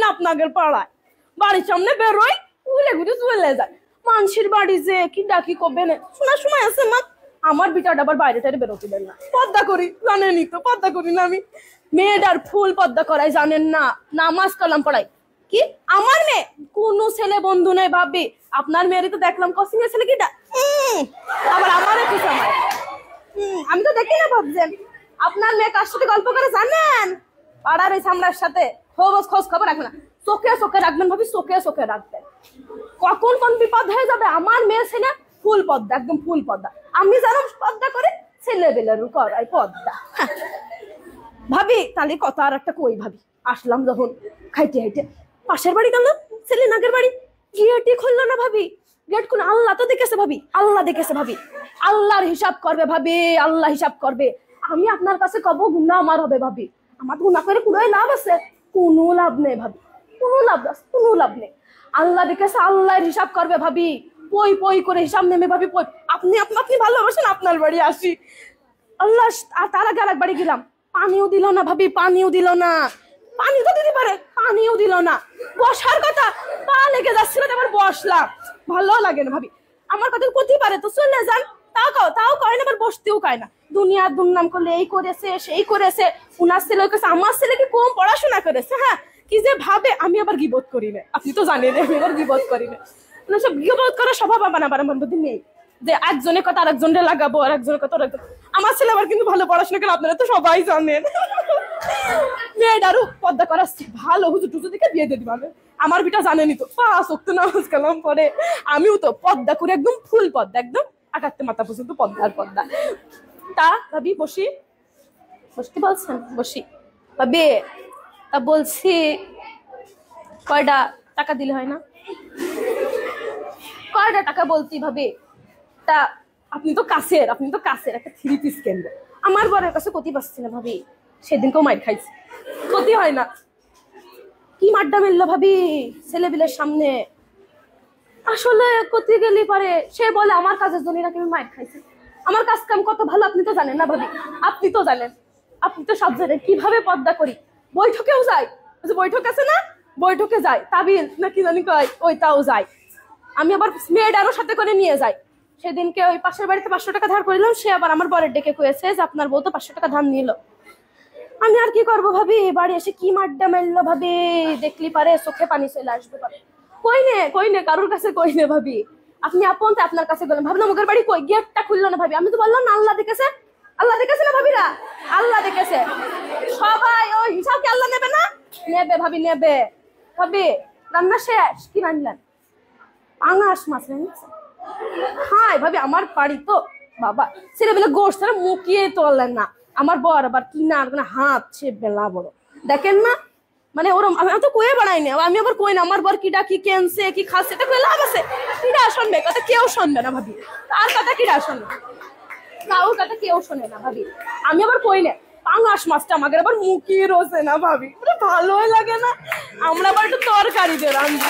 না আপনাদের পাড়ায়, বাড়ির সামনে বেরোই উলে ঘুরে চলে যায়। মানুষের বাড়ি যে কি ডাকি কবে না শোনার সময় আছে মা। আমার বিটাটা আবার বাইরে টাইরে বেরোতে দেন না, পর্দা করি জানেনই তো, পর্দা করি না আমি। মেয়েটার ফুল পর্দা করাই জানেন না, নামাজ কালাম পড়াই। কি আমার মেয়ে? কোন ছেলে বন্ধু নেই ভাবি, আপনার মেয়েরই তো দেখলাম কসিং এর ছেলে কিটা, আবার আমার কি সময় আমি তো দেখি না ভাবছেন। আপনার মেয়ে কার সাথে গল্প করে জানেন? পাড়ার ওই সামলার সাথে। খোঁজ খবর রাখবেন না, চোখে চোখে রাখবেন ভাবি, চোখে চোখে রাখবেন। কখন কোন বিপদ হয়ে যাবে। আমার মেয়ে ছেলে ফুল পদ্মা, একদম ফুল পদ্মা। আমি জানো পদ্মা করে ছেলে বেলের করাই পদ্মা। ভাবি তাহলে কথা আর একটা কই ভাবি, আসলাম যখন খাইতে খাইতে পাশের বাড়ি গেলাম, ছেলে নাগের বাড়ি, গেটই খুললো না ভাবি। গেট খুলে আল্লাহ তো দেখেছে ভাবি, আল্লাহ দেখেছে ভাবি, আল্লাহর হিসাব করবে ভাবি, আল্লাহ হিসাব করবে। আমি আপনার কাছে কব গুনাহ আমার হবে ভাবি, আমার গুনাহ করে কোনো লাভ আছে? কোনো লাভ নেই ভাবি, কোনো লাভ নেই। আল্লাহ দেখেছে, আল্লাহর হিসাব করবে ভাবি, পই পই করে হিসাব নেমে ভাবি। পই আপনি ভালোবাসেন, আপনার বাড়ি আসি। আল্লাহ, আর তার আগে আরেক বাড়ি গেলাম, পানিও দিল না ভাবি, পানিও দিল না। পানি তো দিতে পারে, পানিও দিল না। বসার কথা, পা লেগে যাচ্ছিল, আবার বসলাম, ভালো লাগে না ভাবি। আমার কথা করতেই পারে তো চলে যান, তাও কয় না, আবার বসতেও কয় না। দুনিয়ার দুর্নাম করলে এই করেছে সেই করেছে, উনার ছেলে করেছে, আমার ছেলে কি কম পড়াশোনা করেছে? হ্যাঁ, কি যে ভাবে। আমি আবার গিবত করি না, আপনি তো জানেন আমি আবার গিবত করি না। সব গিবত করার স্বভাব আমার মধ্যে নেই, যে একজনের কথা আরেকজনের লাগাবো, আর একজনের কথা আরেকজন। আমার ছেলে আবার কিন্তু ভালো পড়াশোনা করে, আপনারা তো সবাই জানেন। মেয়েটারও পর্দা করা ভালো, হুজুর টুজুর দিকে বিয়ে দিয়ে দিবে। আমার বিটা জানেনি তো, 5 ওয়াক্ত নামাজ কালাম পরে। আমিও তো পর্দা করে একদম ফুল পর্দা, একদম আকাতে মাথা পর্যন্ত পর্দার পর্দা। তা ভাবি বসি, বসতে বলছেন বসি ভাবি। তা বলছি কয়টা টাকা দিলে হয় না? কয়টা টাকা বলছি ভাবি। তা আপনি তো কাছের একটা 3 পিস কিনবো। আমার বরের কাছে ক্ষতি পাচ্ছি না ভাবি, সেদিনকেও মাইর খাইছি, ক্ষতি হয় না। কি মাড্ডা মেললো ভাবি ছেলেবিলের সামনে। আসলে ক্ষতি গেলে পারে সে বলে আমার কাজের জন্য নাকি আমি মাইর খাইছি। আমার কাজ কাম কত ভালো আপনি তো জানেন না ভাবি, আপনি তো জানেন, আপনি তো সব জানেন কিভাবে পর্দা করি। বৈঠকেও যাই, বৈঠক আছে না, বৈঠকে যাই, তাবিল নাকি জানি কয়, ওইটাও যাই। আমি আবার মেয়েটারও সাথে করে নিয়ে যাই। সেদিনকে ওই পাশের বাড়িতে 500 টাকা ধার করিলাম, সে আবার আমার বরের ডেকে কয়েছে যে আপনার বউ তো 500 টাকা ধার নিল। আমি আর কি করবো ভাবি, বাড়ি এসে কি মাড্ডা মেললো ভাবি, দেখলি পারে চোখে পানি চলে আসবে পারে। কই নে কারোর কাছে কই নে ভাবি। আপনি আপন তো আপনার কাছে গেলেন, ভাবলাম ওদের বাড়ি কই, গেটটা খুললো না ভাবি। আমি তো বললাম না আল্লাহ দেখেছে, আল্লাহ দেখেছে না ভাবিরা, আল্লাহ দেখেছে। সবাই ওই হিসাব কি আল্লাহ নেবে না? নেবে ভাবি, নেবে। ভাবি রান্না শেষ, কি রান্নান? পাঙাশ মাছ রান্না। হাই ভাবি, আমার বাড়ি তো বাবা ছেলেবেলে গোষ্ঠ মুখিয়ে তোলেন না। আমার বর আবার কিনা হাত সে বেলা বড়, দেখেন না, মানে ওরম। আমি তো কয়ে বাড়াইনি, আমি আবার কই না আমার বর কিডা কি কেনছে কি খাচ্ছে, এটা কয়ে লাভ আছে? কিডা শুনবে কথা? কেউ শুনবে না ভাবি, তার কথা কিডা শুনবে? কাউর কথা কেউ শোনে না ভাবি। আমি আবার কই না পাঙাশ মাছটা আমাকে আবার মুখিয়ে রোজে না ভাবি, ভালোই লাগে না। আমরা আবার একটু তরকারি দিয়ে রান্না।